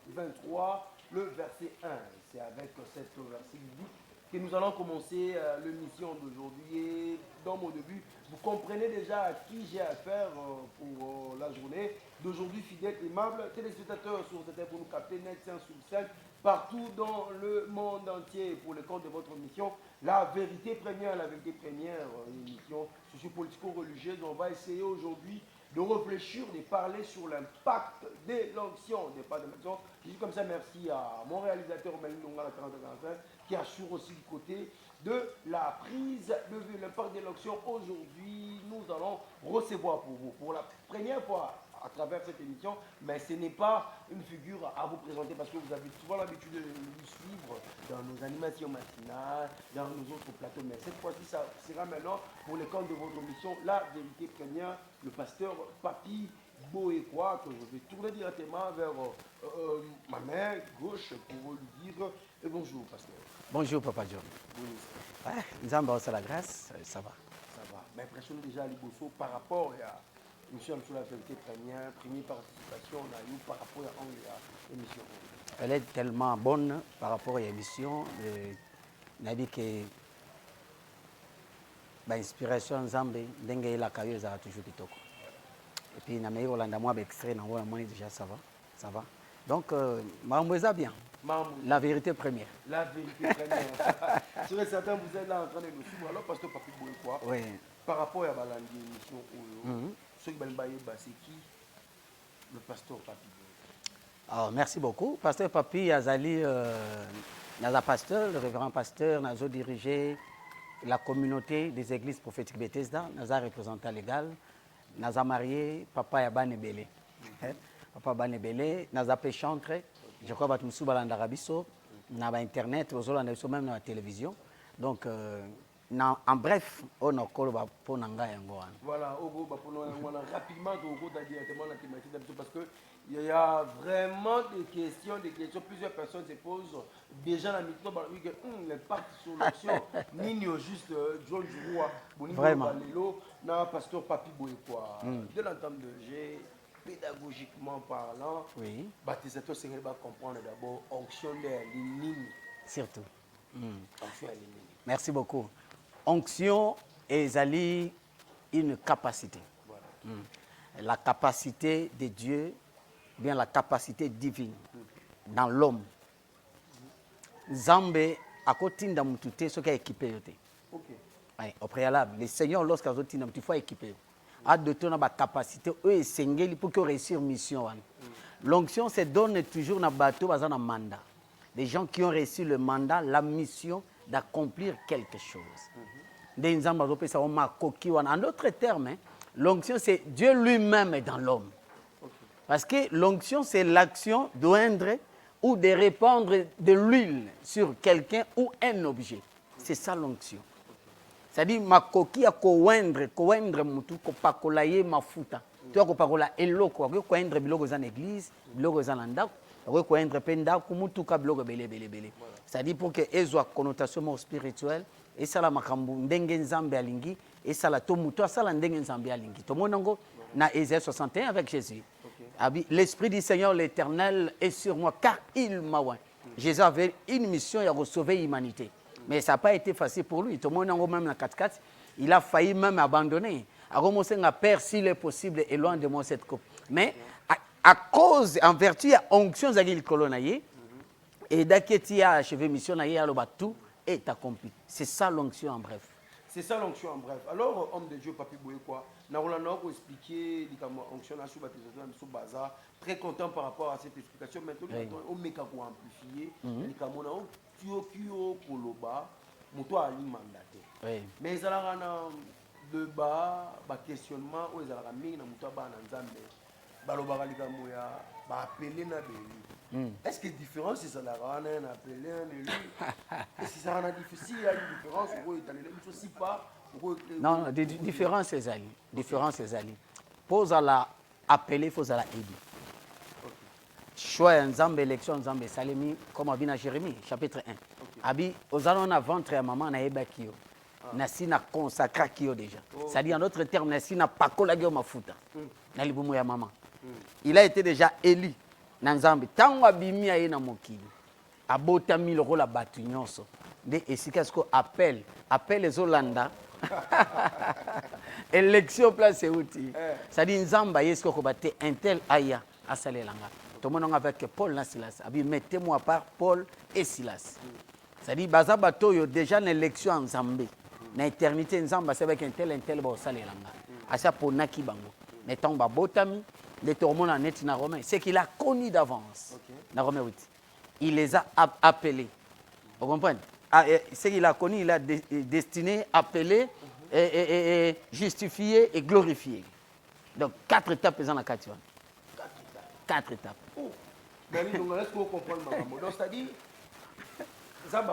23, le verset 1. C'est avec cette verset biblique que nous allons commencer l'émission d'aujourd'hui. Et dans mon début, vous comprenez déjà à qui j'ai affaire pour la journée d'aujourd'hui, fidèles, aimables téléspectateurs sur cette pour nous capter net 5 sur 5 partout dans le monde entier pour le compte de votre émission. La vérité première, émission socio-politico-religieuse. On va essayer aujourd'hui de réfléchir, de parler sur l'impact de l'onction. Je dis comme ça merci à mon réalisateur Mélanie Longa, la 4045, qui assure aussi du côté de la prise de vue, l'impact de l'onction. Aujourd'hui, nous allons recevoir pour vous, pour la première fois à travers cette émission, mais ce n'est pas une figure à vous présenter parce que vous avez souvent l'habitude de nous suivre dans nos animations matinales, dans nos autres plateaux. Mais cette fois-ci, ça sera maintenant pour le compte de votre émission, La Vérité Première, le pasteur Papi Boéquois, que je vais tourner directement vers ma main gauche pour lui dire bonjour, pasteur. Bonjour, Papa John. Oui, nous avons la grâce, ça va. Ça va. M'impressionne déjà à Liboso par rapport à l'émission sur la vérité première, première participation, on a eu par rapport à l'émission. Elle est tellement bonne par rapport à l'émission. On a dit que l'inspiration Zambé, dengue la carrière a toujours été toko. Et puis, on a mis Hollande moi extrait, on a déjà ça va, ça va. Donc, Mamoisa bien. La vérité première. La vérité première. Sur certains, vous êtes là en train de nous suivre. Alors, pasteur Papi Boéquois, oui. Par rapport à l'émission, c'est qui le pasteur Papi Boéquois? Alors, merci beaucoup. Pasteur Papi Azali, Naza pasteur, le révérend pasteur, Nazo dirigé la communauté des églises prophétiques Bethesda, Naza représentant légal, Naza marié, Papa Yabane Belé. Papa Yabane Belé, Naza péchantre, je crois que nous sommes dans l'Arabiso, dans Internet, même dans la télévision. Donc, en bref, on a encore pour Nanga Yangoan. Voilà, rapidement, directement la thématique parce que il y a vraiment des questions, plusieurs personnes se posent déjà dans l'impact sur l'action. Nino juste John Juroua, vraiment. na pasteur Papi Boéquois. De l'entente de G, pédagogiquement parlant, oui. Baptisateur Seigneur va comprendre d'abord onction de l'Inini. Surtout. Onction de l'Inini. Merci beaucoup. Onction est une capacité. Voilà. La capacité de Dieu, bien la capacité divine dans l'homme. Zambé a côté dans mututé ce qui est équipé. Au préalable, le Seigneur lorsqu'il a côté dans il faut équiper. A de ton la capacité eux et sengeli pour que réussir mission. L'onction se donne toujours dans bateau dans un mandat. Les gens qui ont reçu le mandat, la mission d'accomplir quelque chose. En d'autres termes, l'onction, c'est Dieu lui-même dans l'homme. Parce que l'onction, c'est l'action d'oindre ou de répandre de l'huile sur quelqu'un ou un objet. C'est ça l'onction. C'est-à-dire, ma coquille a coindre mutu, kopakolaye mafuta. Tu as kopakola eloko, koindre biloko dans l'église, biloko dans l'anda, koindre penda, kumutu ka biloko belé. C'est-à-dire pour que ait une connotation spirituelle. Et ça la makambu ndenge nzambe alingi et ça la tomuto ça la ndenge nzambe alingi to monango na Ésaïe 61 avec Jésus. L'esprit du Seigneur l'Éternel est sur moi car il m'a oint. Jésus avait une mission de sauver l'humanité. Mais ça n'a pas été facile pour lui. To monango même na 4-4, il a failli même abandonner. A commencé à père s'il est possible et loin de moi cette coupe. Mais à cause en vertu à onction zagil kolonaye et daketi a achevé mission na ya tout est accompli. C'est ça l'onction en bref. C'est ça l'onction en bref. Alors, homme de Dieu, Papi Boéquois, nous allons expliquer l'onction sur Baza. Très content par rapport à cette explication. Maintenant, on met qu'à amplifier. Tu as Koloba, Mouto Ali mandaté. Mais il y a un débat, un questionnement, il y a un Mouto Bananzambe, Balobara Ligamoya, appelé Nabeli. Est-ce que la différence, c'est ça la rana, un appelé, un élu? Est-ce que ça rend difficile, il y a une différence? Il ne pas. Non, différence, c'est ça. Différence, c'est ça. Pose à la appeler, il faut à la aider. Choix Nzambe, élection Nzambe, Salemi, comme a vu dans Jérémie, chapitre 1. Abi, aux allons à ventre à maman, na eba kio. Nasi na consacra kio déjà. C'est-à-dire, en d'autres termes, nasi na pakola gyo mafuta. Na libumu ya maman. Il a été déjà élu. na nzambe tango abimi aye na mokili abotami lokola bato nyonso nde esika siko appel ezolanda élection place euti c'est-à-dire nzambe aye siko koba te intel aya asalelanga tomonanga avec Paul na Silas abi mettez-moi à part Paul et Silas c'est-à-dire baza bato oyo déjà na élection en nzambe na éternité nzambe asebaki intel baosalelanga asa ponaki bango mais ntango babotami nde tokomona neti na Romain c'est qu'il a connu d'avance na Romain 8 il les a appelés vous comprenez c'est qu'il a connu il a destiné appelé et justifié et glorifié donc 4 étapes dans la 4 étapes mais donc est-ce que vous comprenez donc c'est-à-dire nzambe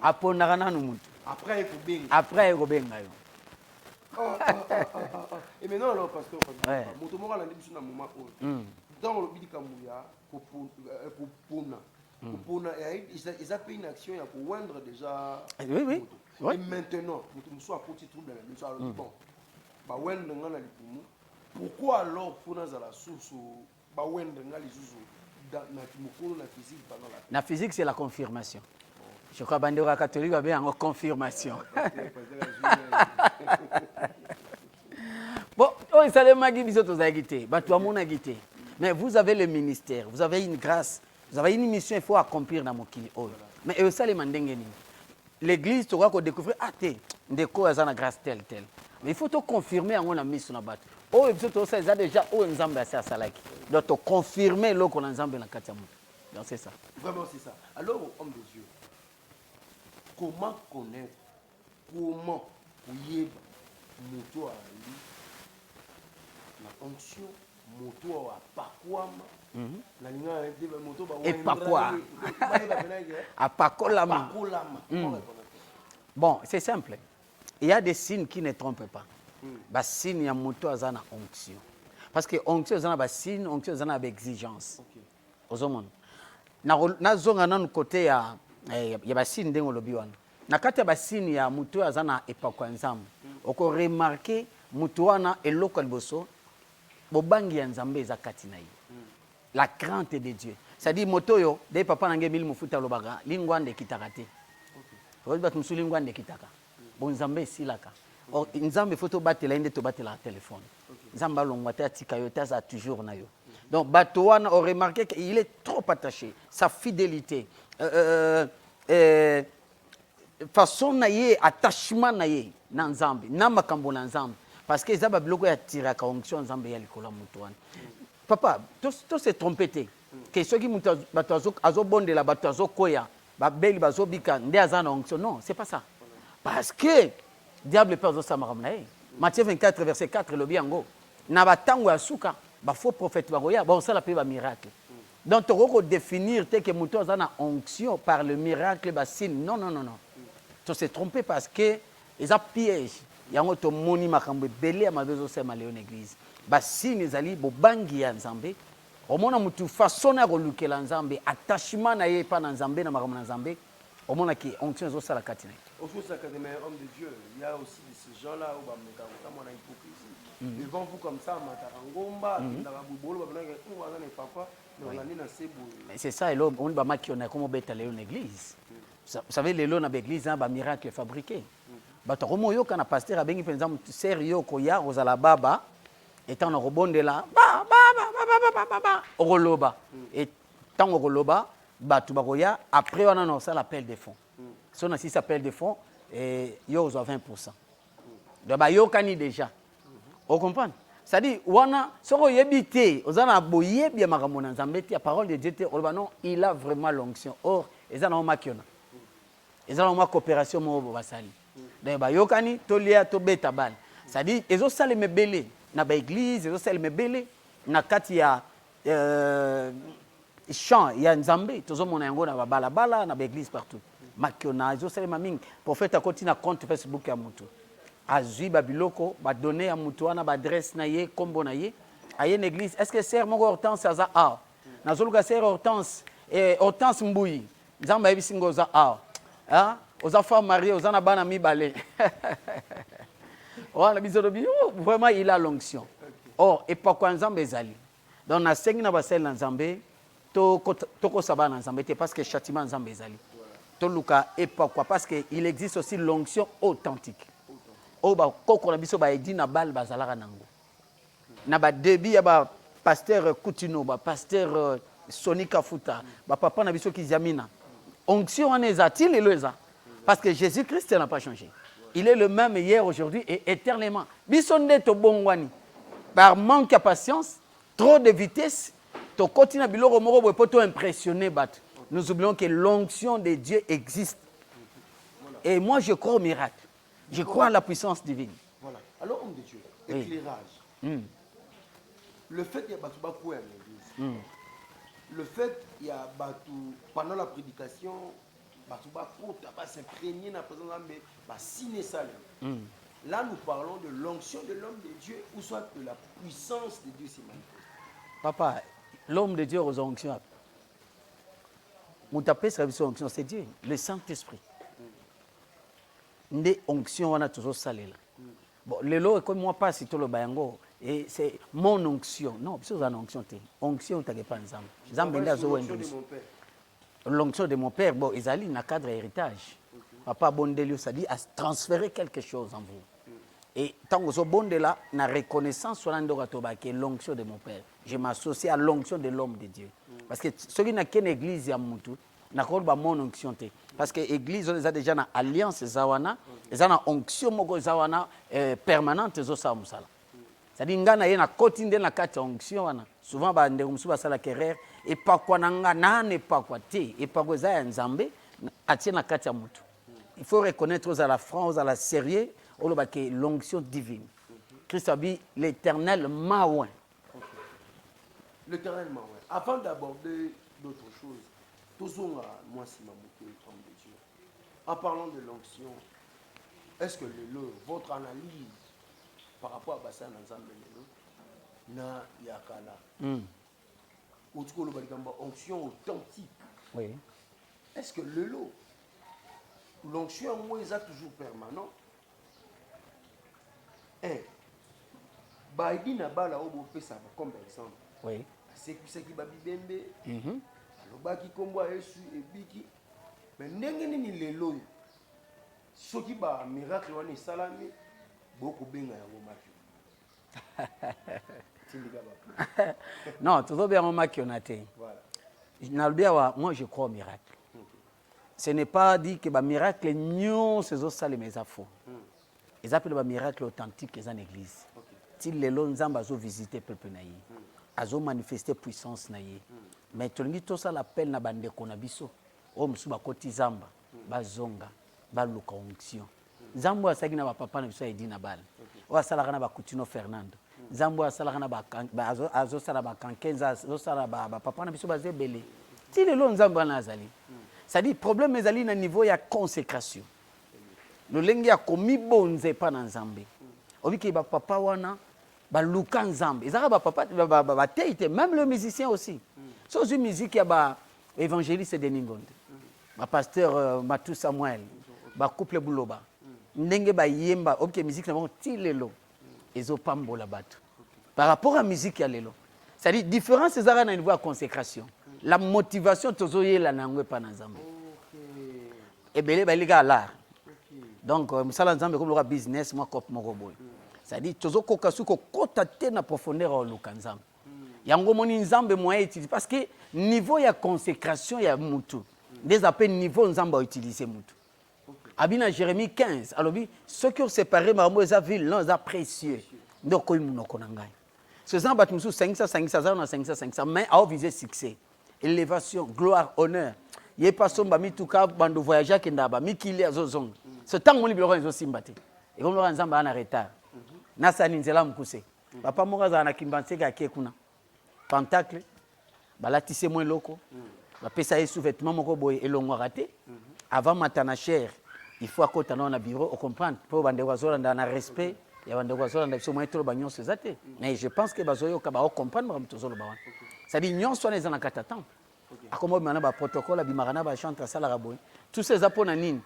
aponaka nanu mutu après ekobenga yo et maintenant alors pasteur moto moko alandi biso na moment oyo ntango olobi likambo ya kopona eza mpe une action ya kowendre déjà oui. et maintenant moto mosusu akoti trouble na biso alobi bon bawendre nga na lipumu pourquoi alors mpo nazala susu bawendre nga lisusu na mokolo na physique pendant la physique c'est la confirmation. Je crois que les catholiques avaient une confirmation. Bon, ça les magis bisous aux agités, bateau à mon agité. Mais vous avez le ministère, vous avez une grâce, vous avez une mission, il faut accomplir dans mon kili. Mais ça les mandengeni. L'église, tu vois qu'on découvre, déco a une grâce telle. Mais il faut te confirmer en on a mis sur la batte. Oh, et puis ça, ils déjà oh ensemble à salaki. Donc te confirmer l'eau qu'on a ensemble dans la katiamou. Donc c'est ça. Vraiment c'est ça. Alors, homme de Dieu. Comment connaître, comment pouiller moto à lui, la onction, moto à pakwama, la ligne moto et pakwa, à pakolama. Bon, c'est simple. Il y a des signes qui ne trompent pas. Les signes, il y a moto à zana onction. Parce que onction, c'est un signe, onction, c'est une exigence. Aux hommes. Na zonga na côté ya ya basini ndengo lobi wana na kati ya basini ya mutu azana epakwa nzambe oko remarquer mutu wana eloko liboso bobangi ya nzambe eza kati na ye la crainte de Dieu c'est-à-dire moto yo de papa nange mili mufuta lobaka lingwande kitakate okay bat musu lingwande kitaka bon nzambe silaka or nzambe photo batela inde to batela téléphone nzambe alongwa ta tika yo ta za toujours na yo. Donc, Batouane a remarqué qu'il est trop attaché. Sa fidélité, façon naïe, attachement naïe, dans Zambie, dans Makambo dans Zambie. Parce que Zambie a bloqué à tirer à onction Zambie y a l'école Moutouane. Papa, tout s'est trompé. Que ceux qui ont bon de la batazo koya, babeli bazobika, ndé azana onction. Non, c'est pas ça. Parce que diable perd sa maramnae. Matthieu 24 verset 4 le biango. Nabatango asuka. Il faut prophète bon ça la paix va miracle. Donc tu vas définir que muto azana onction par le miracle bassine. Non. Tu s'est trompé parce que ils a piège. Il y a un autre moni makambo belé à ma besoin c'est ma léon église. Bassine ezali bobangi ya nzambe. Au mona mutu façon na relukela nzambe attachement na ye pa na nzambe na makambo na nzambe. Au mona ki onction zo sala katina. Au fond ça mais homme de Dieu, il y a aussi ces gens là où ba meka comme on a hypocrisie. Devant vous comme ça, c'est ça, on va mettre comme bête l'église. Vous savez, les lots dans l'église, un miracle fabriqué. Batomo yo kana pasteur a bengi penza sérieux koya ozala baba étant en rebonde là ba oroloba et tant oroloba batu bakoya après on a ça l'appel des fonds. Si on a 6 appels de fonds et yo aux 20%. Donc ba yo kani déjà. Vous comprenez? C'est-à-dire, si on yébite, on a boyé bien maramona nzambe la parole de Dieu non, il a vraiment l'onction. Or, ils ont ma kiona. Ils ont ma coopération mo basali. Donc ba yokani to lia to beta bal. C'est-à-dire, ils ont ça les mebele na ba église, ils ont ça les mebele na kati ya chant ya nzambe, tozo mona yango na bala bala na ba église partout. Makiona, ils ont ça les maming. Prophète a continué à compte Facebook ya mutu. Azui babiloko ba donner à mutuana ba adresse na ye kombo na ye aye une église est-ce que sœur moko Hortense aza a nazoluka sœur Hortense et Hortense Mbouyi nzamba yebisingo za a oza femme mariée oza na bana mibale wana bizodo bi vraiment il a l'onction or et pourquoi nzambe ezali donc na sengi na basel na nzambe tokosaba na nzambe te parce que châtiment nzambe ezali toluka epakwa parce que il existe aussi l'onction authentique oyo bakoko na biso baedi na bale bazalaka nango na badebi ya bapasteur Kutino bapasteur Soni Kafuta bapapa na biso Kizamina onction wana eza ti lelo eza parce que Jésus-Christ n'a pas changé il est le même hier aujourd'hui et éternellement biso nde tobongwani par manque de patience trop de vitesse to continue biloko moko boye po to impressionner bat nous oublions que l'onction de Dieu existe et moi je crois au miracle je crois à la puissance divine. Voilà. Alors homme de Dieu éclairage le fait qu'il y a Batou Bakou à l'église le fait qu'il y a Batou pendant la prédication Batou Bakou va s'imprégner dans la présence de la ciné salle. Là nous parlons de l'onction de l'homme de Dieu ou soit de la puissance de Dieu s'est manifestée. Papa, l'homme de Dieu aux onctions. Moutapé sa onction, c'est Dieu, le Saint-Esprit. Des onctions, on a toujours salé là. Bon, le lot, comme moi, pas si tout le bayango, et c'est mon onction. Non, c'est une onction. Onction, tu n'as pas de zam. L'onction de mon père, bon, ils allaient dans le cadre héritage. Papa Bondelio, ça dit à transférer quelque chose en vous. Et tant que ce bon de là, la reconnaissance sur l'onction de mon père. Je m'associe à l'onction de l'homme de Dieu. Parce que ceux qui n'ont qu'une église, ils n'ont mon onction. Parce que l'église, ils ont déjà une alliance, ils ont une onction permanente. C'est-à-dire qu'il y a une quotidienne de la onction. Souvent, il y a des gens qui ont la querelle. Et pas quoi, et pas quoi, et pas quoi, il faut reconnaître à la France, à la sérieux, l'onction divine. Christ a dit l'éternel maouin. L'éternel maouin. Avant d'aborder d'autres choses, toujours moi, si homme de Dieu, en parlant de l'onction, est-ce que votre analyse par rapport à Bassan ensemble na yakala onction authentique. Oui. Est-ce que l'onction moi est toujours permanent? Baïdi na bala obo pesa comme exemple. Oui. C'est qui babi bembe. Alobaki kombo Yesu ebiki. Mais ndenge nini lelo. Soki ba miracle wana salami beaucoup benga yango maki. Non, tout va bien en maki on a été. Voilà. Moi je crois au miracle. Ce n'est pas dit que ba miracle nyon ces autres salles mais afo. Ils appellent ba miracle authentique les en église. Til lelo nzamba azo visiter peuple na yi. Azo manifester puissance na yi. Mais tolingi to ça l'appel na bande kona biso. O musu ba koti zamba, ba zonga, ba luka onction. Zambo asaki na ba papa na biso edi na bal. O asala kana ba Kutino Fernando. Zambo asala kana ba azo sala ba kankenza, azo sala ba papa na biso ba zebele. Til lelo nzamba na azali. Ça dit problème ezali na niveau ya consécration. Le lengi ya komi bonze pa na nzambe. Obiki ba papa wana ba luka nzambe. Ezaka ba papa ba teite même le musicien aussi. So une musique ya ba évangéliste de Ningonde. Ba pasteur Matou Samuel, ba couple Buloba. Ndenge ba yemba obiki musique na bon tilelo. Ezo pambola bato. Par rapport à musique ya lelo. C'est-à-dire différence ezaka na niveau ya consécration. La motivation tozoye la nangwe pa na nzambe. Ebele ba liga l'art. Donc musala nzambe comme le business moi cop moko boy. C'est-à-dire tozokoka suko kota te na profondeur au lukanzambe. Yango moni nzambe moyen utiliser parce que niveau ya consécration ya mutu. Des appels niveau nzambe utiliser mutu. Abina Jérémie 15 alobi ceux qui ont séparé marmo eza ville non eza précieux. Ndoko munoko na ngai. Ce nzambe atusu 500 mais a visé succès, élévation, gloire, honneur. Yé pas somba mituka bando voyager kendaba mikili azozong. Ce temps moni biloko ezo simbate. Et comme le nzamba ana retard. Nasa ninzela mukuse. Papa moka za na kimbanseka akekuna. Pentacle balatisse moins loko. Ba pesa yesu vêtement moko boye elongo raté. Avant matana cher, il faut akota na bureau on comprendre pour bande wazola na respect. Ya bande wazola na biso moins tolo banyon se zate. Mais je pense que bazoyo ka ba comprendre ba tozolo ba wana. Ça dit nyon so na za na katatan. Akomo mana ba protocole bimarana ba chantre sala raboy. Tous ces apona nini.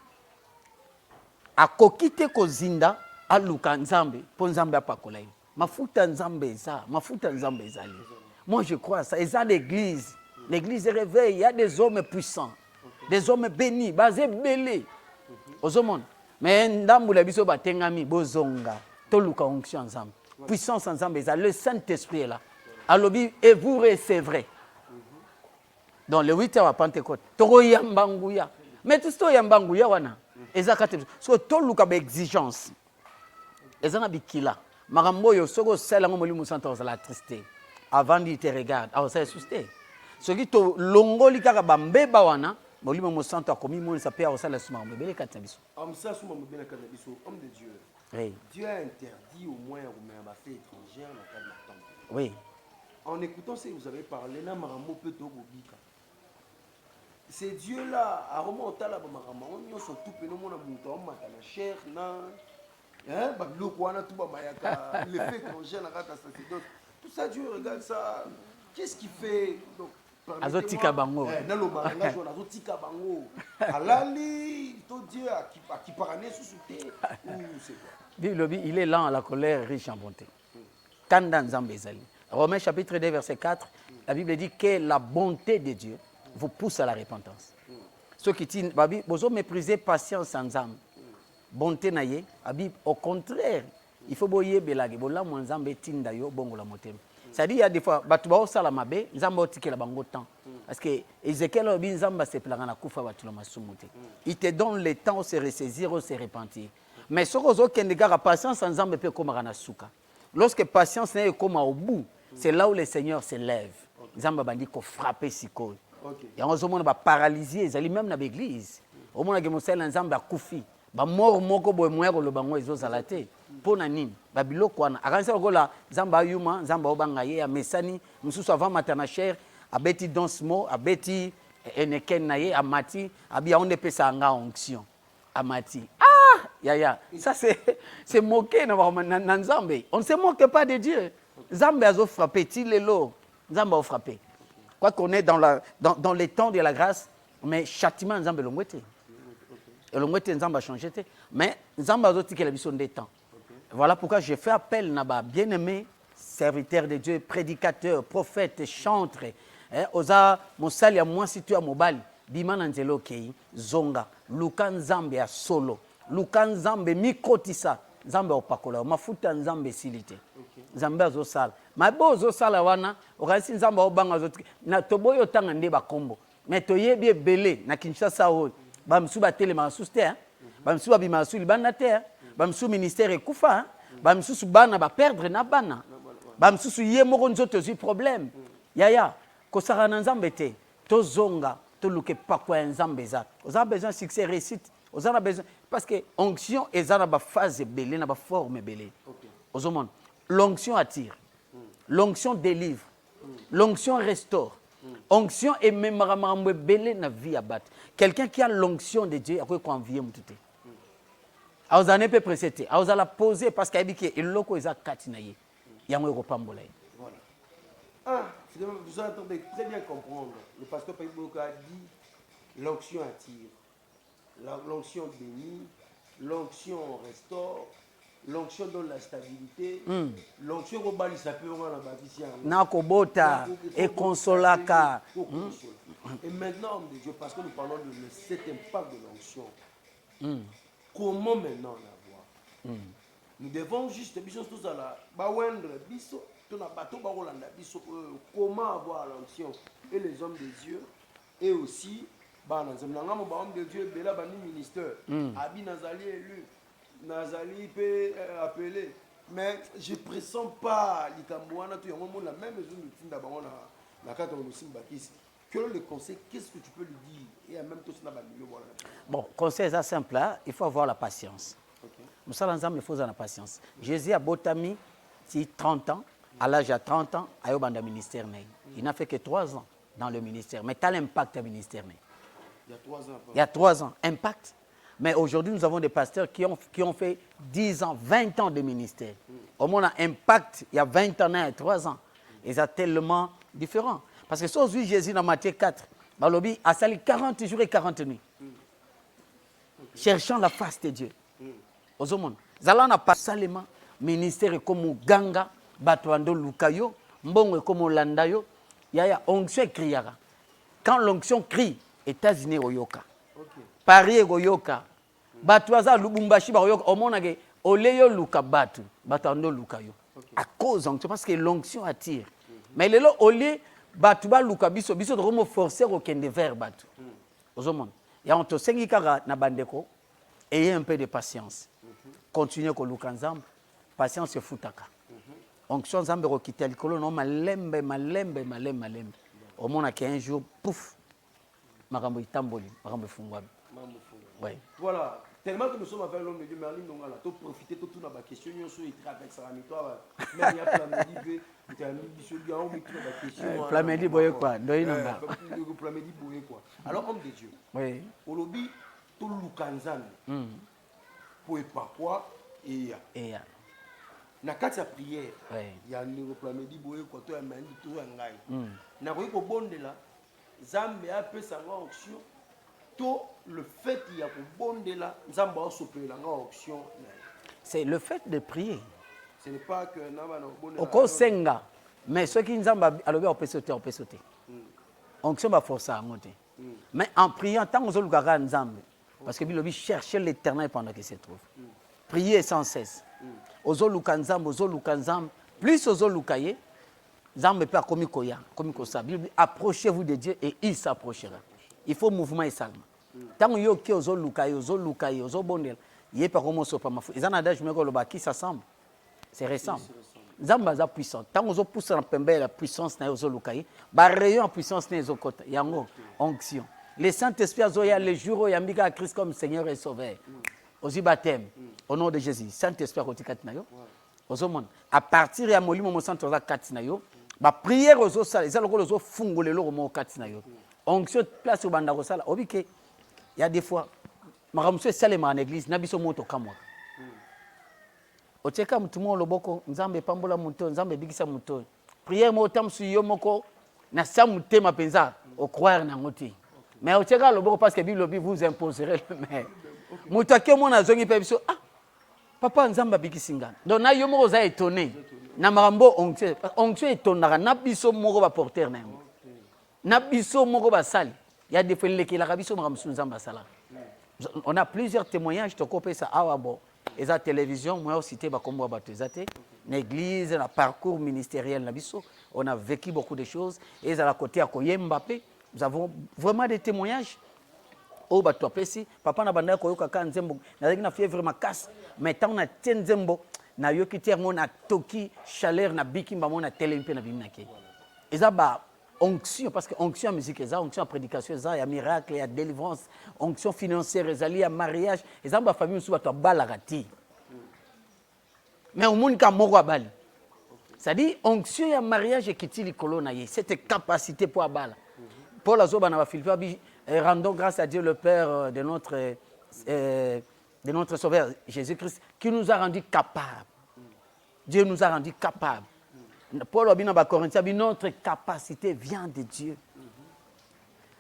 Akokite ko zinda aluka nzambe po nzambe apakola ye. Mafuta nzambe ezali. Moi je crois ça eza l'église L'église réveille, il y a des hommes puissants, des hommes bénis, basés belés. Aux hommes. Mais ndamboula biso batengami bozonga, toluka onction ensemble. Puissance ensemble, le Saint-Esprit est là. Alobi, et vous recevrez. Dans le 8 heures à Pentecôte, toro yambangouya. Mais tout ce yambangouya wana, ezakate, parce que toluka ba exigence. Ezana bikila. Marambo yo soko sela ngomoli musanta la tristesse. Avant d'y te regarde, alors ça est susté. Ce qui to longoli kaka bambeba wana, molimo musanta komi mo sa père ça la suma mbele katabiso. Amsa suma mbele katabiso, homme de Dieu. Oui. Dieu a interdit au moins aux mères fait étrangère dans cadre de la temple. Oui. En écoutant ce que vous avez parlé, na marambo peut to bobika. C'est Dieu là, à remonter là ba marama, on yo so tout pe no mona muto on mata na chair na hein ba biloko wana tout ba mayaka, l'effet étranger na kata sacerdoce. Tout ça Dieu regarde ça. Qu'est-ce qui fait donc azotika bango naloba nga jona azotika bango alali to Dieu qui parané sous souté ou c'est quoi? Bible il est lent à la colère, riche en bonté. Kanda nzambe ezali. Romains chapitre 2 verset 4, la Bible dit que la bonté de Dieu vous pousse à la repentance. Ceux qui disent babi bozo mépriser patience ensemble. Bonté na ye, abi au contraire, il faut boyer belage bola mo nzambe tinda yo bongo la motema. C'est-à-dire il y a des fois batu ba osala mabe, nzambe otike la bango temps. Parce que Ézéchiel obi nzamba se planga na kufa batu la masumuté. Il te donne le temps de se ressaisir ou se repentir. Mais ce que zo kende kaka patience nzambe pe komaka na suka. Lorsque patience n'est comme au bout, c'est là où le Seigneur se lève. Nzamba bandi ko frapper siko. Et on se montre ba paralysé, ils allaient même dans l'église. Au moins que Moselle nzamba akufi. Ba mort moko boy moya ko lobango ezo zalate. Pona nini? Ba biloko wana. Akanisa lokola nzamba yuma, nzamba obanga ye ya mesani, mususu avant matana cher, abeti dansemo, abeti eneken na ye amati, abi onde pesa nga onction. Amati. Ah, ya. Ça c'est moqué na nzambe. On ne se moque pas de Dieu. Nzambe azo frapper ti lelo. Nzamba a frappé. Quoi qu'on est dans les temps de la grâce, mais châtiment nzambe longwete. Et longwete nzamba a changé. Mais nzamba azo tike la biso des temps. Voilà pourquoi je fais appel naba bien-aimé, serviteur de Dieu, prédicateur, prophète, chantre. Oza mosali ya mwasi tu ya mobali, bimana nzelo kei, zonga, luka nzambe ya solo, luka nzambe mikotisa, nzambe opakola, mafuta nzambe silite. Nzambe azosala. Mabo azosala wana, okasi nzambe obanga azotiki. Na toboyo tanga nde bakombo. Mais toyebi ebele na Kinshasa oyo. Bamsu batelema suste, bamsu babima su libanda te, bamsu ministère ekufa, bamsu bana ba perdre na bana. Bamsu ye moko nzoto zi problème. Yaya, kosaka na nzambe te, tozonga, toluke pakwa nzambe za. Oza besoin succès réussite, oza besoin parce que onction ezana ba phase belé na ba forme belé. Ozomon, l'onction attire. L'onction délivre. L'onction restaure. Onction et même maramwe belé na vie abat. Quelqu'un qui a l'onction de Dieu, a quoi convier mutute. A vous en peut précéder, a vous la poser parce qu'il dit que loko eza katinaye. Yango kopambola. Voilà. Ah, vous entendez très bien comprendre. Le pasteur Païboka a dit l'onction attire. L'onction bénit, l'onction restaure. L'onction donne la stabilité. L'onction robali ça peut rendre la bâtisse. Nakobota et consolaka. Et maintenant, homme de Dieu, parce que nous parlons de cet impact de l'onction. Comment maintenant l'avoir? Nous devons juste tous à la bawendre biso, tout na bateau barolanda biso. Comment avoir l'onction? Et les hommes de Dieu et aussi homme de Dieu bela bani ministère. Abi Nazali élu. Nazali peut appeler, mais je ne pressens pas l'Ikambouana, tout le monde la même maison de Tinda Barona, la carte de Simbakis. Quel est le conseil? Qu'est-ce que tu peux lui dire? Et en même temps, bon, conseil est simple, hein? Il faut avoir la patience. Nous sommes ensemble, il faut avoir la patience. Jésus a Botami, 30 ans, à l'âge de 30 ans, à Yobanda ministère. Il n'a fait que 3 ans dans le ministère, mais tu as l'impact du ministère. Il y a 3 ans. Il y a 3 ans, impact. Mais aujourd'hui, nous avons des pasteurs qui ont fait 10 ans, 20 ans de ministère. Au moins, impact, il y a 20 ans et 3 ans. Et c'est tellement différent. Parce que si aujourd'hui, Jésus dans Matthieu 4, Balobi a sali 40 jours et 40 nuits. Cherchant la face de Dieu. Aux hommes. Zala n'a pas seulement ministère comme Ganga, Batuando Lukayo, Mbongo comme Landayo. Il y a onction criara. quand l'onction crie, États-Unis oyoka. Paris oyoka. Batu aza Lubumbashi oyoka. Omonage oleyo luka batu. Batu ando luka yo. À cause d'onction, parce que l'onction attire. Mais le olé batu ba luka biso biso to mo forcer au kende vers batu. Ozomon. Ya on to sengi kaka na bandeko. Ayez un peu de patience. Continuez ko luka nzambe. Patience se futaka. Onction nzambe ko kiteli kolo no malembe. Au moins, un jour, pouf, marambo itamboli, marambo fungwabi. Oui. Voilà. Tellement que nous sommes avec l'homme de Dieu, Merlin Nongala, tu profiter de toute la question, nous sommes avec sa toi, même il y a Plamedi, tu as mis sur lui, on met toute la question. Plamedi boye quoi, Plamedi boye quoi. Alors, homme de Dieu, oui. Au lobby, tout le Kanzan, pour pas quoi, et ya. Na kati ya prière il y a le plamedi boye ko to ya mandi to ya ngai na ko ko bondela zambe a pe sanga auction to le fait il y a ko bondela nzamba o sopela nga auction c'est le fait de prier. Ce n'est pas que na ba na bondela oko senga mais ceux qui nzamba alobi on peut sauter onction ba force à monter mais en priant tant on zolukaka nzambe parce que bilobi chercher l'Éternel pendant qu'il se trouve prier sans cesse. Ozoluka nzambe, plus ozolukaye, nzambe peut komi koya, komi kosa. Bible approchez-vous de Dieu et il s'approchera. Il faut mouvement et salme. Tant que yoke ozolukaye, ozobondel, yé pas comment sopa mafu. Ils en adage me ko qui s'assemble. C'est récent. Nzambe za puissant. Tant que pousse en pembe la puissance na ozolukaye, ba rayon en puissance na ezokota. Yango onction. Le Saint-Esprit azoya le jour où yambika à Christ comme Seigneur et Sauveur. Aussi baptême au nom de Jésus Saint-Esprit côté katinayo ozomon à partir ya molimo mo centre za katinayo ba prière ozo sala eza lokolo ozo fungolelo mo katinayo onction place au banda ko sala obike il y a des fois makamso salema en église na biso moto kamwa oteka mutumo loboko nzambe pambola muto nzambe bigisa muto prière mo tamsu yo moko na samutema penza au croire na ngoti mais oteka loboko parce que Bible vous imposerez le maire. Moutake mona zongi pe biso papa nzamba bikisinga donc na yo moko za étonné na marambo onction étonnaka na biso moko ba porteur na yango na biso moko ba sali ya defeleke la biso maramsu nzamba sala on a plusieurs témoignages to kopé ça awabo eza télévision moi cité ba kombo ba tezate na église na parcours ministériel na biso on a vécu beaucoup de choses et à la côté à Koyemba pe nous avons vraiment des témoignages. Oh bah toi pesi papa na banda ko yoka kan nzembo na na fièvre makasi mais tant na tenzembo na yoki termo na toki chaleur na bikimba mona telempe na binake eza ba onction parce que onction musique eza onction prédication eza ya miracle ya délivrance onction financière ezali ya mariage eza ba famille sou ba to balarati mais au monde ka moko abali ça dit onction ya mariage ekitili kolona ye cette capacité pour abala pour la zoba na ba Philippe. Et rendons grâce à Dieu le Père de notre Sauveur Jésus-Christ qui nous a rendus capables. Dieu nous a rendus capables. Paul Obina ba Corinthiens, notre capacité vient de Dieu.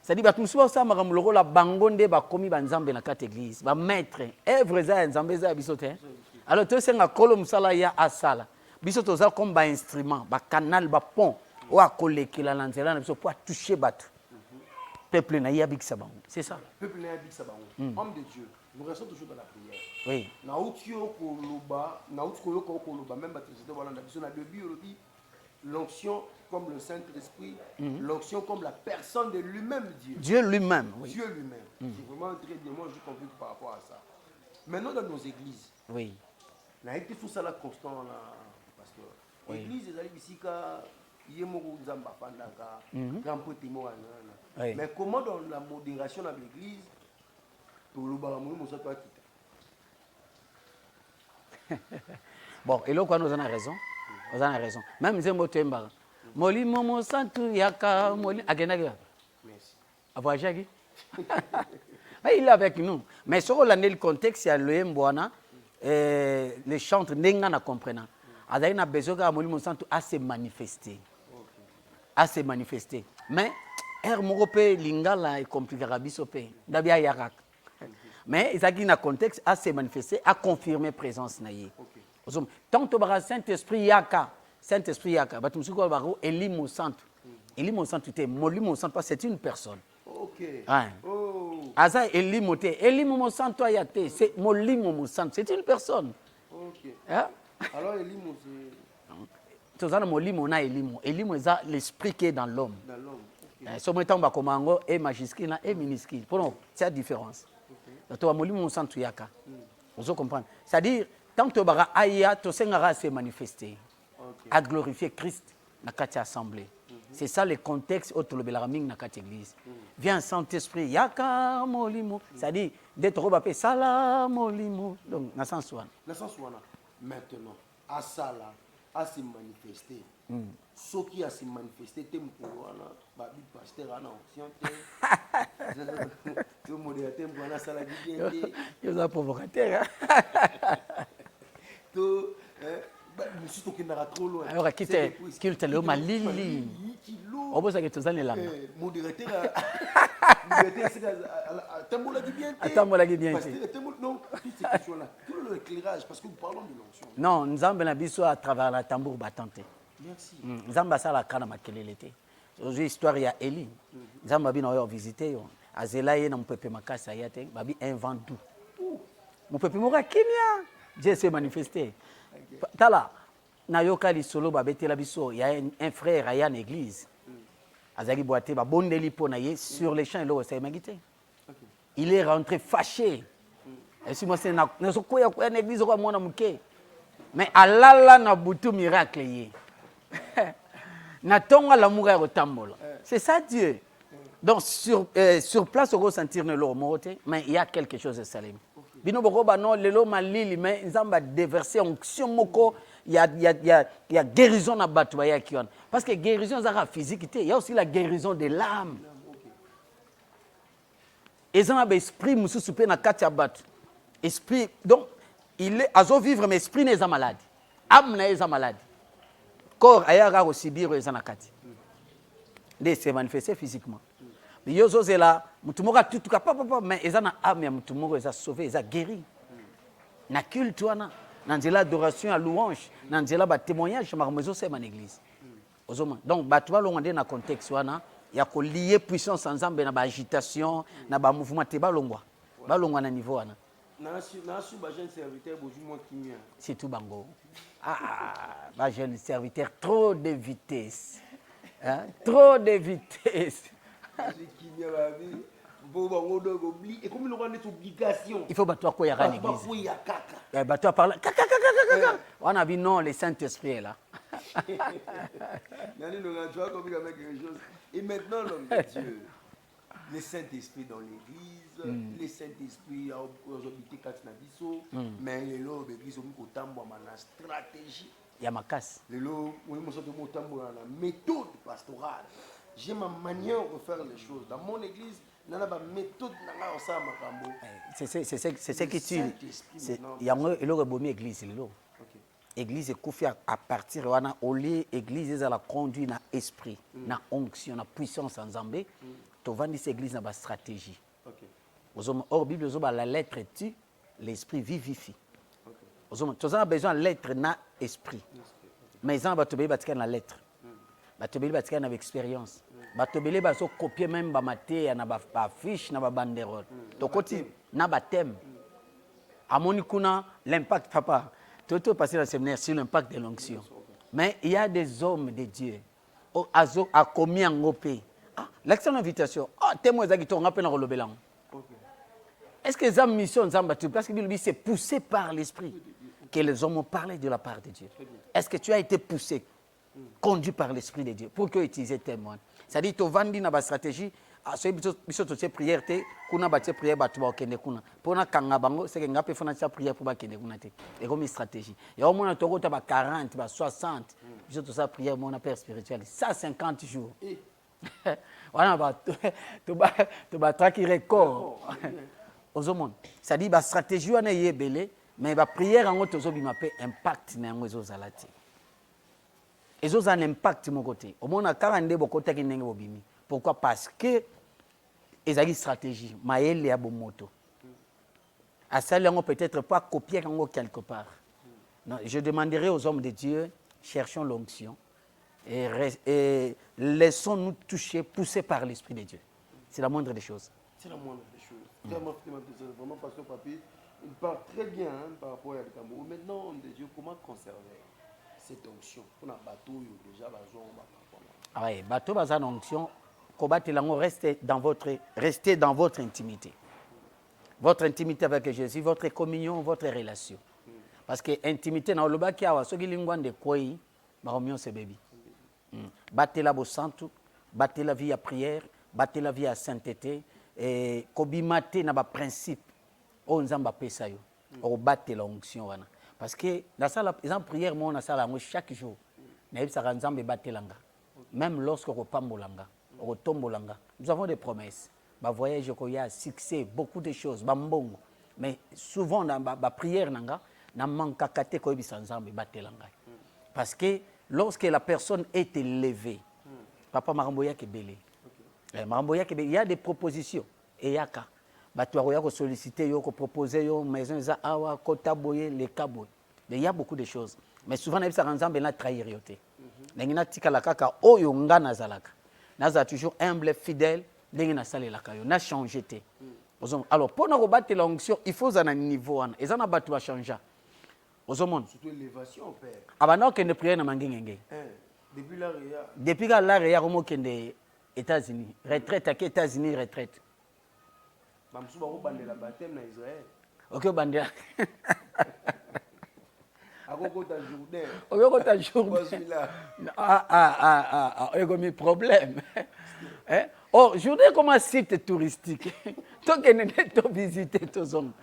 C'est-à-dire que nous sommes ensemble la bangonde ba komi ba nzambe na quatre église, ba maître, œuvre za nzambe za bisote. Alors tu sais nga kolom sala ya asala. Bisoto za comme ba instrument, ba canal, ba pont ou a kolekela na nzela na biso pour toucher batu. Peuple na yabik sabango, c'est ça. Peuple na yabik sabango. Homme de Dieu, nous restons toujours dans la prière. Oui. Na utio koloba, na utio koloba même baptisé voilà na biso na début aujourd'hui l'onction comme le Saint-Esprit, l'onction comme la personne de lui-même Dieu. Dieu lui-même, oui. Dieu lui-même. C'est vraiment très bien, moi je convaincu par rapport à ça. Maintenant dans nos églises. Oui. Na été tout ça là constant là parce que l'église ezali bisika yemoko nzamba pandaka grand témoin wana. Oui. Mais comment dans la modération dans l'église, pour le baramou, nous sommes quitter. Bon, et là, quoi, nous avons raison. Nous avons raison. Même si nous sommes Moli Momo Santu Yaka Moli Agenaga. Merci. Avoyagé. Il est avec nous. Mais sur le contexte, il y a le Mbouana, les chantres n'engana comprenant. Il a besoin que Moli Momo Santu a se manifester. A se manifester. Mais er morope lingala et compliqué rabisope dabia yarak mais ezaki na contexte à se manifester à confirmer présence naïe tant to bara Saint-Esprit yaka batumsuko baro elimo santo Elimo Santo te, Molimo Santo, c'est une personne. Ok. Ouais. Oh. Aza Elimo te, Elimo Santo ayate, c'est Molimo Santo, c'est une personne. Ok. Hein? Alors, Elimo, c'est Tout ça, Molimo na Elimo. Elimo, c'est l'esprit qui est dans l'homme. dans l'homme. Ok. Ce moment où Komango est majuscule et minuscule. Pour nous, c'est la différence. Donc, tu vas Molimo Santo yaka. Vous comprenez? C'est-à-dire, tant que tu vas aya, tu vas se manifester. À glorifier Christ dans la assemblée. C'est ça le contexte où tu le belaming dans l'église. Viens Saint-Esprit, yaka molimo. C'est-à-dire, d'être robapé, salam molimo. Donc, dans ce sens là. Dans ce sens là, maintenant, à ça là, à se manifester. Ceux qui a se manifester, tu es un pasteur en ancien. Tu es modérateur, tu es un salarié. Tu es un provocateur. Tu je suis trop loin. Alors, qui te culte le malili. On peut savoir que tu es là. Modérateur, non, tout l'éclairage, parce que nous parlons de l'onction. Non, nous avons besoin à travers la tambour battante. Merci. Nous avons besoin à la canne makelelete. Aujourd'hui, l'histoire, il y a Élie. Nous avons besoin de visiter. Azela est dans mon peuple makasa yate, babi inventu. Mon peuple mora kimia. Dieu s'est manifesté. Tala, na yoka li solo babete la biso, il y a un frère à une église. Azali boite ba bondeli pona ye sur les champs lo sa magité. Il est rentré fâché. Et si moi c'est na so koya ko une église ko mona muke. Mais alala na butu miracle ye. Na tonga la mura rotambola. C'est ça Dieu. Donc sur place on va sentir ne lo moté, mais il y a quelque chose de salé. Bino boko ba non lelo malili mais nzamba déverser onction moko il y a guérison na batu ya kion parce que guérison ça physique il y a aussi la guérison de l'âme. Et ça a esprit mususu pe na kati ya batu. Esprit donc il est azo vivre mais esprit n'est pas malade. Âme n'est pas malade. Corps ayara aussi biro ezana kati. De se manifester physiquement. Mais yozo zela mutumoka tutuka papa mais ezana âme ya mutumoko eza sauvé eza guéri. Na culte wana na nzela adoration à louange na nzela ba témoignage maremezo c'est mon église. Ozoma donc batu balonga nde na contexte wana ya ko lier puissance ensemble na ba agitation na ba mouvement te balongwa. Balongwa na niveau wana. Na su ba jeune serviteur bojuma kimia. C'est tout bango. Ba jeune serviteur trop de vitesse. Hein? Trop de vitesse. Il faut battre quoi il y a une église. Battre par là. On a vu non, le Saint-Esprit est là. Et maintenant l'homme de Dieu, le Saint-Esprit dans l'église, le Saint-Esprit a obité Katinabiso, mais le lot de l'église a une stratégie. Il y a ma casse. Le lot, on a une méthode pastorale. J'ai ma manière de faire les choses. Dans mon église, il y a une méthode. C'est ce qui tue. Il y a une église. L'église est confiée à partir de l'église. L'église est la conduite dans l'esprit, dans l'onction, dans la puissance en Zambé. Tu vas dire l'église dans la stratégie. Or, la Bible dit la lettre tue, l'esprit vivifie. Tu as besoin de lettre dans l'esprit. Mais tu as besoin de la lettre. Tu as besoin de l'expérience. Tu as besoin de copier même les matés, les affiches, les banderoles. Tu as besoin de thème. À mon écoute, l'impact, papa, tu as passé dans le séminaire sur l'impact de l'onction. Mais il y a des hommes de Dieu à commis en opé. L'excellente invitation. Témoin qui t'ont rappelé dans le bélan. Est-ce que les hommes mission parce que c'est poussé par l'esprit que les hommes ont parlé de la part de Dieu. Est-ce que tu as été poussé, conduit par l'esprit de Dieu pour que utiliser témoin? C'est-à-dire que tu vas dans la stratégie. C'est une prière, tu as prière pour na kanga bango c'est que ngape fona prière pour bakende kuna te et comme une stratégie et au moins tu as 40 60 biso to sa prière mon père spirituel 150 jours voilà ba tu ba traquer record aux hommes c'est-à-dire ba stratégie on est belé mais ba prière en autre zo bima pe impact na ngo zalati ezo za un impact mon côté au moins na 42 bokota ki ndenge bobimi pourquoi parce que ils ont une stratégie. Maël et Abomoto. À ça, ils peut-être pas copier quelque part. Non, je demanderai aux hommes de Dieu, cherchons l'onction. et laissons-nous toucher, poussés par l'Esprit de Dieu. C'est la moindre des choses. C'est la moindre des choses. Vraiment, Pasteur Papi, il parle très bien par rapport à Cameroun. Maintenant, homme de Dieu, comment conserver cette onction? On a bateau déjà, ah oui, bateau, bazan onction. Restez dans votre intimité. Votre intimité avec Jésus, votre communion, votre relation. Parce que intimité, dans le bas qui a ce qui lingouan de quoi, maromio c'est bébé. Battez la santu, battez la vie à prière, battez la vie à sainteté, et kobimate na ba principe, on zamba pesa yo, on battez la onction wana. Parce que dans ça, la prière, moi on a ça chaque jour. Na ça ranzambe battez langa. Même lorsque on pambolanga, on tombolanga, nous avons des promesses. Ba voyage ko ya succès, beaucoup de choses, bambongo. Mais souvent dans ba prière nanga, na manka kate ko bisanzambe batelanga. Parce que lorsque la personne est élevée, papa Maramboya Kebele. Maramboya Kebele, il y a des propositions et yaka. Batu ya ko solliciter yo ko proposer yo maison za awa kota boye les kaboy. Mais il y a beaucoup de choses. Mais souvent na bisanzambe na trahir yote. Nengina tika la kaka oyo ngana zalaka. Naza toujours humble, fidèle. Na changé. Alors, pour nous rebattre l'onction, il faut un niveau. Et ça, on a changer. Surtout l'élévation, père. Avant que ne prière na mangengenge. Depuis là, il y a des États-Unis. Retraite, à États-Unis, retraite. Mamsou va rebander la baptême en Israël. Ok, bandé. Il problème. Oh, journée comme un site touristique. Tant que nous avons visité tous zones.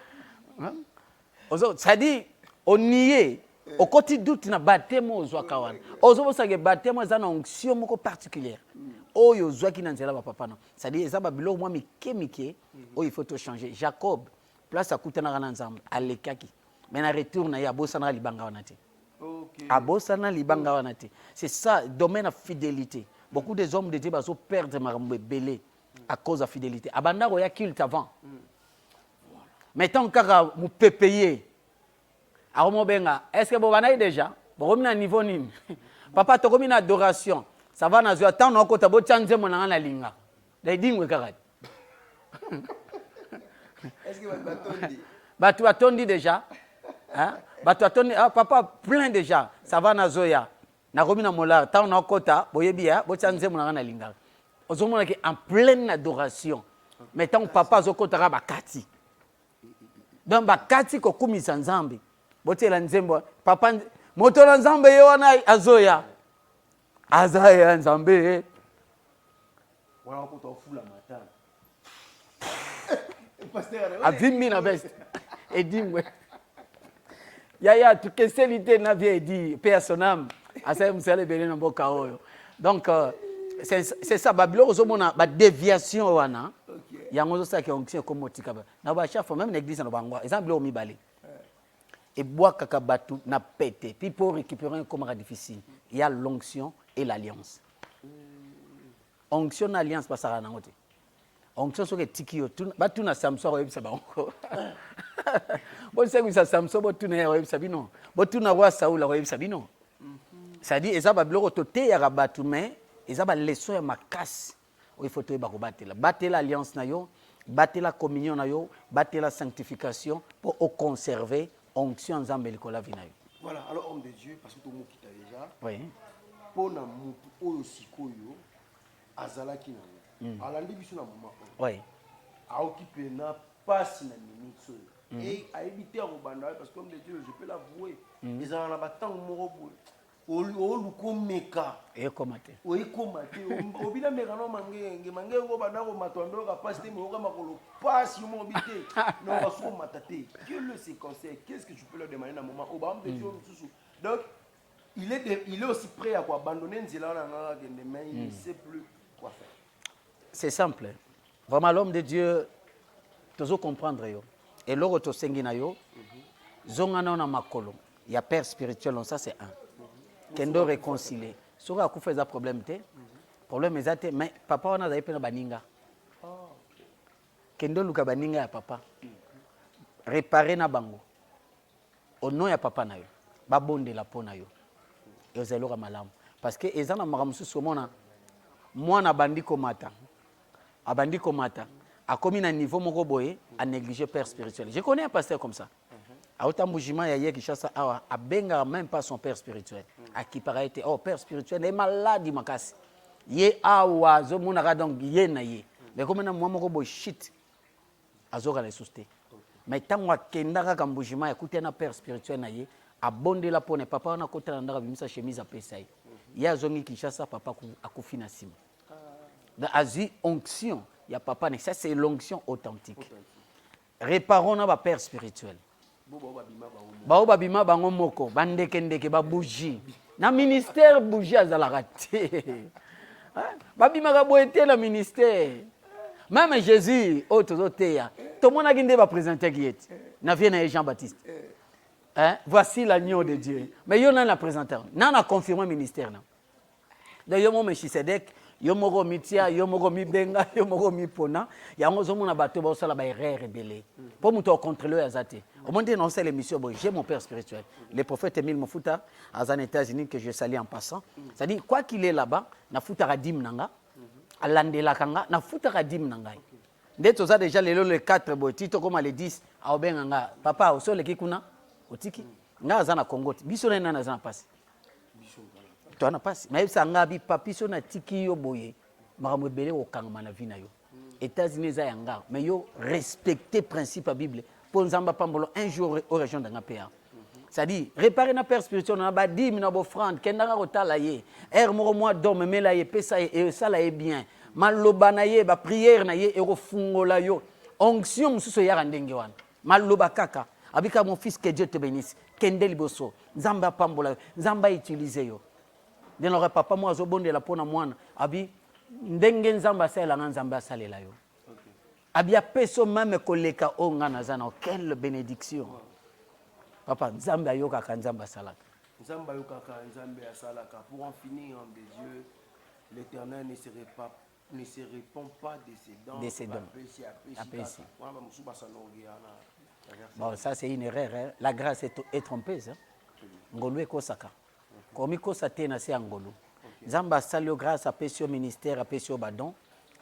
C'est-à-dire, on y est. Au quotidien, doute na baptême aux Zouakawan. Aux autres, ça que baptême est une onction particulière. Oh, yo Zouaki n'anzela papa non. C'est-à-dire, ça babilo moi mike. Oh, il faut tout changer. Jacob, place à Koutana ensemble, à l'Ekaki. Mais na retour na ya bosana libanga wanati. OK. A bosana libanga wanati. C'est ça, domaine de fidélité. Beaucoup des hommes de Dieu vont perdre marambé belé à cause de la fidélité. Abanda roya culte avant. Mettons kaka mu pépayé. Aromo benga, est-ce que vous avez déjà? Vous avez un niveau nim. Papa to comme une adoration. Ça va na zo attend na ko tabo tsanze mona na linga. Dai dingwe kaka. Est-ce que vous atondi? Batu atondi déjà. Hein? Batu atondi papa plein déjà. Ça va na zoya. Na komina mola tant na kota boyebia bo tsanze mona na linga. Ozomona que en pleine adoration. Mais tant papa zokota ka bakati. Donc bakati ko kumisa nzambe. Botela nzembo papa motola nzambe ye wana azoya. Azaya nzambe. Wana ko to fula matana. Pasteur Avimi na best. Edimwe. Yaya tu keselite na vie dit personam. Donc, c'est ça, Babylone, la déviation. Il y a un qui onction comme Motika. Même l'église, exemple, on balé. Et bois kakabatu n'a pété. Puis pour récupérer un combat difficile, il y a l'onction et l'alliance. Onction, alliance, pas ça. Onction, c'est que Tikio, tout na Samson, et ça va encore. Bon, c'est que ça Samson, tout na Sabino. Bon, tout na roi Saoul, et Sabino. C'est-à-dire, ils ont des rabattu, mais ils ont des leçons de casse. Il faut battre l'alliance, battre la communion, battre la sanctification pour conserver l'onction en Zambé. Voilà, alors homme de Dieu, parce que tout le monde qui t'a déjà. Oui. Pour na mutu oyo sikoyo azalaki na alandi biso na moment. Oui. A occupé na passe na minute. Et a évité à Robanda parce que homme de Dieu, je peux l'avouer, ils ont la bataille morobo. Olukomeka et komate obila mekano mange ngo bana ko matondo ka passe me ko makolo passe yo mobité non ba so matate Dieu le sait conseil qu'est-ce que tu peux leur demander dans moment au bam de Dieu susu donc il est aussi prêt à quoi abandonner nzela na nga kende mais il ne sait plus quoi faire. C'est simple vraiment l'homme de Dieu tozo comprendre yo et loro to sengi na yo zonga na makolo il y a père spirituel ça c'est un Kendo réconcilier. Sur à coup fait un problème problème exact mais papa on a zaïpe na baninga. Kendo luka baninga ya papa. Réparer na bango. Au nom ya papa na yo. Babonde la pona yo. Et ozelo ka malamu. parce que eza na makambo mosusu omona mwana abandi komata akomi na niveau moko boye a négliger père spirituel. Je connais un pasteur comme ça. Autant Boujima ya Kishasa awa abenga même pas son père spirituel. A qui paraît était oh père spirituel est malade makasi. Ye awa zo monaka donc ye na ye. Mais comme na moi moko boy shit azoka la susté. Mais tant wa kendaka ka Boujima écouter na père spirituel na ye abonde la pone papa na kota ndaka bimisa chemise a pesai. Ya zongi Kishasa papa akufi na sima. Dans Asie onction ya papa ne ça c'est l'onction authentique. Réparons na ba père spirituel. Bao babima bango moko bandeke ba bougie na ministère bougie azalaka te babima ka boete na ministère même Jésus otozoteya tomonaki nde ba présenter kieti na vie na Jean-Baptiste voici l'agneau de Dieu mais yo na la présentateur na confirmer ministère na de yo mo Melchisedec yo moko mitia yo moko mibenga yo moko mipona yango zomona bato ba osala ba erreur rebelle pour muto contrôler azate au monde non c'est l'émission bon j'ai mon père spirituel le prophète Emile Mofuta aux États-Unis que je salue en passant ça dit quoi qu'il est là-bas na futa radim nanga alandela kanga na futa radim nanga ndeto ça déjà le 4 botito comme le 10 a obenganga papa osole kikuna otiki nga za na Congo biso na nana za na passe tu as pas mais ça ngabi papi so na tiki yo boye makambo ebele okangama na vie na yo États-Unis za yanga mais yo respecter principe à Bible pour nzamba pambolo un jour au région de Ngapea ça dit réparer na père spirituel na ba dim na bo frande kendanga kotala ye moko moi dorme mela ye pesa et ça là est bien maloba na ye ba prière na ye e kofungola yo onction mususu ya ndenge wana maloba kaka abika mon fils que Dieu te bénisse kende liboso nzamba pambola nzamba utiliser yo denora papa moi azobondela pona mwana abi ndenge nzamba sala nzamba salela yo abia peso même koleka onga nazana quelle bénédiction papa nzamba yoka ka nzamba salaka nzamba yoka ka nzamba salaka pour en finir de Dieu l'Éternel ne se répand pas de ses dons bon ça c'est une erreur hein? La grâce est trompeuse hein? Ngolu ekosaka komi kosate na se angolo nzamba salio grâce à pesio ministère à pesio badon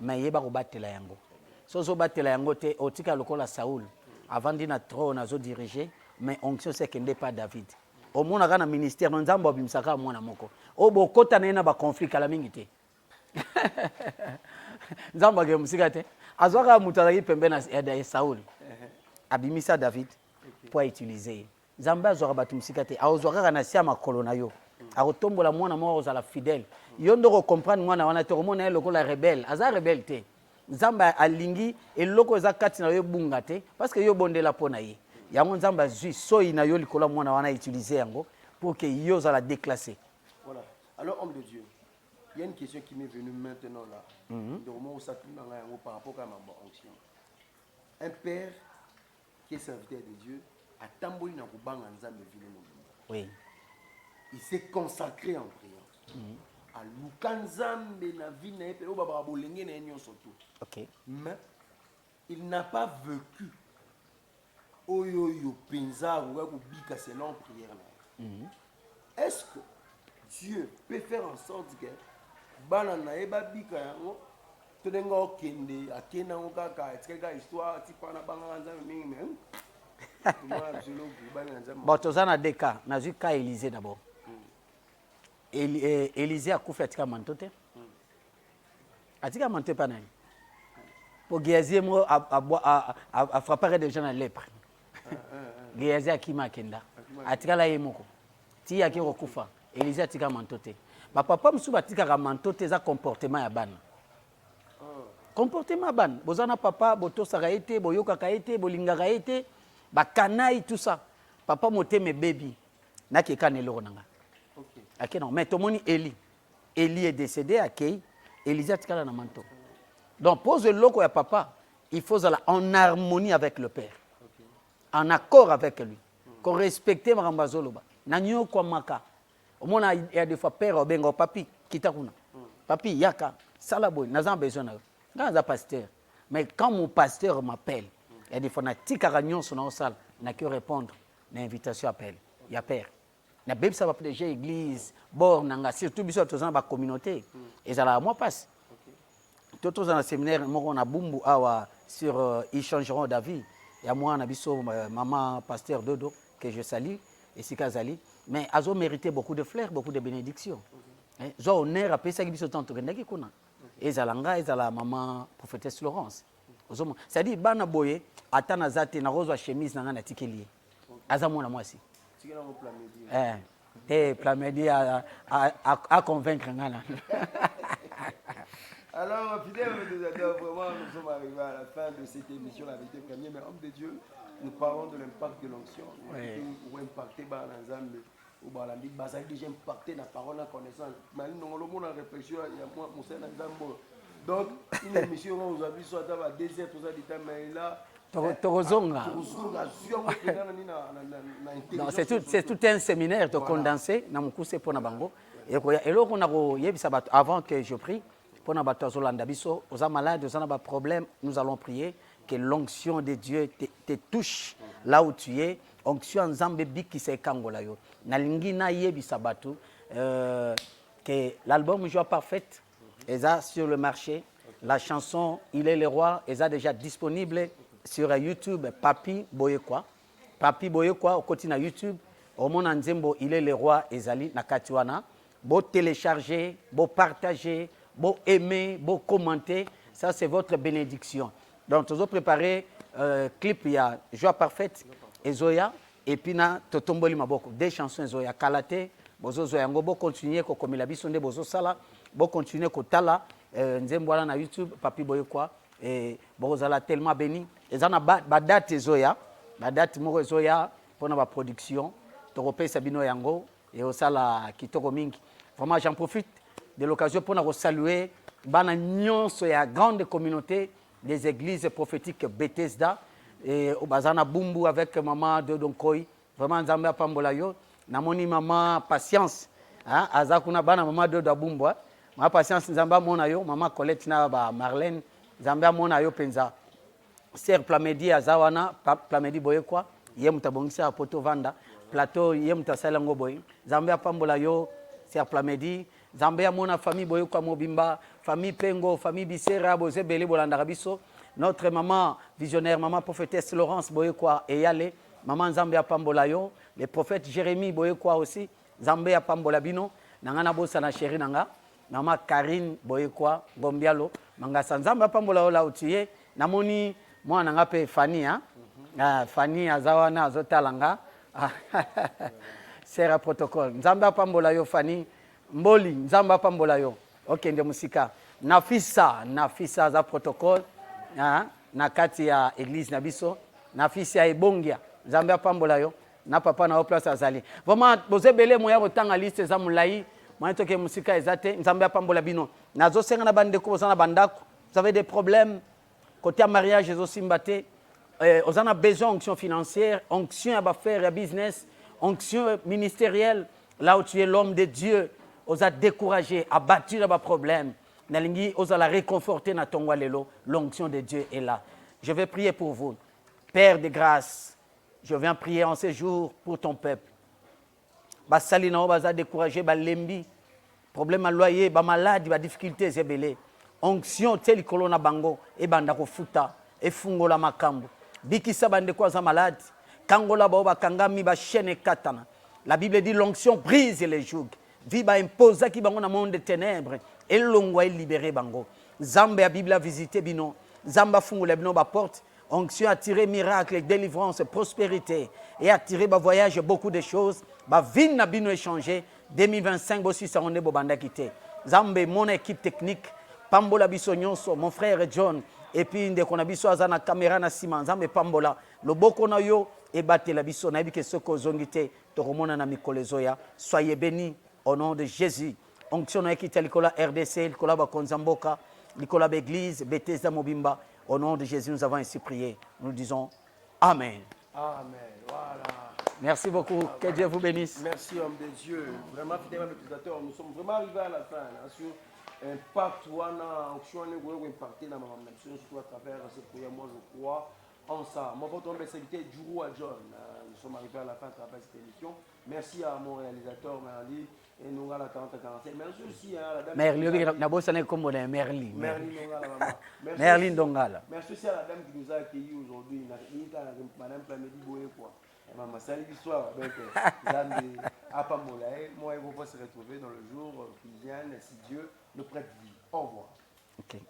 mais yeba ko batela yango sozo batela yango te otika lokola Saoul avant dina trône azo diriger mais onction c'est kende pas David au mona kana ministère nzamba obimsaka mwana moko obo kota na ba conflit kala mingi te nzamba ke musika te azwaka mutala pembe na ya Saoul abimisa David pour utiliser nzamba azwaka batu musika te azwaka na sia makolo na yo akotombola mwana moko ozala fidèle yo ndoko comprendre mwana wana te komona lokola rebelle aza rebelle te nzamba alingi eloko eza kati na yo bunga te parce que yo bondela pona ye yango nzamba zui soyi na yo likola mwana wana utiliser yango pour que yo ozala déclassé. Voilà. Alors homme de Dieu, il y a une question qui m'est venue maintenant là. Par rapport à ma onction. Un père qui est serviteur de Dieu a tambouri na kubanga nzambe vile mobimba. Oui. Il s'est consacré en prière. À Lukanzambe na vie na epelo baba bolenge na enyo soto. OK. Mais il n'a pas vécu oyo yo penza ou ko bika selon prière là. Est-ce que Dieu peut faire en sorte que bana na eba bika yango to denga okende akena okaka etikaka histoire tipana banga nzambe mingi même. Bon tozana deka nazu ka Élisée d'abord. Élisée a koufi atika mantote. Atika mantote pas nani. Pour Géasi mo a frappé des gens en lèpre. Géasi akima kenda. Atika la yemoko. Ti yaki rokufa. Élisée atika mantote. Ba papa msuba atika mantote za comportement ya bana. Comportement ban. Bozana papa boto sagaete boyoka kaete bolinga kaete ba kanai tout ça. Papa moté mes baby. Na ki kanelo nanga. OK non mais tomoni Élie est décédé à Kei Élisée tikala na manto donc pose le loco ya papa il faut aller en harmonie avec le père en accord avec lui qu'on respecte marambazoloba na nyo kwa maka omona il y a des fois père obengo papi kitakuna papi yaka salabo naza besoin na ngaza pasteur mais quand mon pasteur m'appelle il y a des fois na tika nyonso na osala na que répondre na invitation appel ya père na beb ça va protéger église bord nanga surtout biso tous na ba communauté et ça la moi passe tous dans le séminaire moko na bumbu awa sur ils changeront d'avis il y a moi na biso maman pasteur Dodo que je salue et Sikazali mais azo mérité beaucoup de fleurs beaucoup de bénédictions zo honneur après ça biso tant que ndaki kuna et zalanga et la maman prophétesse Laurence c'est-à-dire bana boye atana zate na rose chemise nanga na tikelier azamona moi si Plamedi à convaincre Ngana. Alors, fidèles auditeurs, vraiment, nous sommes arrivés à la fin de cette émission, la vérité première, mais homme de Dieu, nous parlons de l'impact de l'onction. Ou impacter par l'ensemble, ou par la vie, ça a déjà impacté la parole, la connaissance. Mais nous, le monde a réfléchi, il y a moi, mon Seigneur, donc, une émission, on vous a vu soit à 2 heures, tout ça, du temps, mais là, c'est tout un séminaire de condensé na mukuse pona bango et eloko na ko yebisa bato avant que je prie pona bato zolanda biso oza malade oza na ba problème nous allons prier que l'onction de Dieu te touche là où tu es onction nzambe biki se kangola yo na lingi na yebisa bato que l'album Joie parfaite est sur le marché la chanson Il est le roi est déjà disponible sur YouTube, Papi Boyekwa. Papi Boyekwa, au côté de YouTube, au monde Nzembo, Il est le roi Ezali, Nakatiwana. Beau télécharger, beau partager, beau aimer, beau commenter. Ça, c'est votre bénédiction. Donc, nous avons préparé clip, il y a Joie parfaite, Ezoya, et puis na Totomboli Maboko. Des chansons Ezoya, Kalate, Bozo Zoyango, beau continuer, comme la bisonde, Bozo Sala, beau continuer, Kotala, Nzembo na YouTube, Papi Boyekwa. Et Bozala tellement béni. Et ça, na date Zoya, la date moko Zoya pour la production. Toropé Sabino Yango et au sala Kitoko Mingi. Vraiment, j'en profite de l'occasion pour nous saluer bana nyonso ya grande communauté des églises prophétiques Bethesda et au bazana Bumbu avec maman de Donkoy. Vraiment, Nzambe Pambola yo. Namoni maman Patience. Hein, azakuna bana maman de Bumbu. Ma Patience Nzamba mona yo, maman Colette na ba Marlène. Zambia mona yo penza ser Plamedi azawana Plamedi boyekwa ye mutabongisa poto vanda plateau ye mutasala ngo boy Zambia pambola yo ser Plamedi Zambia mona famille boyekwa mobimba famille Pengo famille Bisera bozebele bolanda biso notre maman visionnaire maman prophétesse Laurence boyekwa et yale maman Zambia pambola yo le prophète Jérémie boyekwa aussi Zambia pambola bino nangana bosa na chéri nanga maman Karine boyekwa Gombialo mangasa nzamba pambola ola utiye namoni mwana ngape Fanny Fanny azawana azotalanga sera protocole nzamba pambola yo Fanny mboli nzamba pambola yo OK nde musika Nafisa za protocole na kati ya église na biso Nafisa ya ebongia nzamba pambola yo na papa na place azali vraiment bozebele moya botanga liste za mulai moi toke musika ezate nzambe pambola bino nazo senga na bande ko bozana bandako vous avez des problèmes côté mariage aussi mbaté on a besoin d'onction financière onction à faire business onction ministérielle là où tu es l'homme de Dieu on a découragé abattu là bas problème nalingi on a la réconforter na tongwa lelo l'onction de Dieu est là je vais prier pour vous Père de grâce je viens prier en ce jour pour ton peuple basali na baza décourager balembi problème à loyer ba maladie ba difficultés zebele onction tel kolona bango e banda ko futa e fungola makambo bikisa bande kwa za malade kangola ba bakangami ba chaîne katana la Bible dit l'onction brise les jougs vi ba imposa ki bango na monde de ténèbres et longwa libérer bango Zambe a Bible a visité bino Zamba fungola bino ba porte onction a tiré miracle, délivrance, prospérité et a tiré ba voyage beaucoup de choses. Ba vie na bino échangé 2025 aussi ça on est bobanda quitté. Zambe mon équipe technique Pambola biso nyonso mon frère John et puis nde kona biso azana caméra na sima Zambe Pambola le boko na yo et batela biso na bike soko zongité to komona na mikolezoya soyez bénis au nom de Jésus. Onction na ekita likola RDC likola ba konzamboka likola ba église Bethesda Mobimba. Au nom de Jésus, nous avons ainsi prié. Nous disons Amen. Amen. Voilà. Merci beaucoup. Amen. Que Dieu vous bénisse. Merci, homme de Dieu. Vraiment, fidèles utilisateurs, nous sommes vraiment arrivés à la fin. Sur impact, on a impacté dans ma nation, surtout à travers ce prière, moi je crois. ensemble. Moi, votre invité, Djourou John. Nous sommes arrivés à la fin de cette émission. Merci à mon réalisateur, Merli. Et nous allons attendre 45. Merci aussi à la dame. Merli, comme on est Merli. Merli Ndongala. Merci aussi à la dame qui nous a accueillis aujourd'hui. Madame Plamedi Boé, quoi. Maman, salut l'histoire avec Zambé Apamolae. Moi et vous, on va se retrouver dans le jour qui vient, si Dieu nous prête vie. Au revoir. Okay.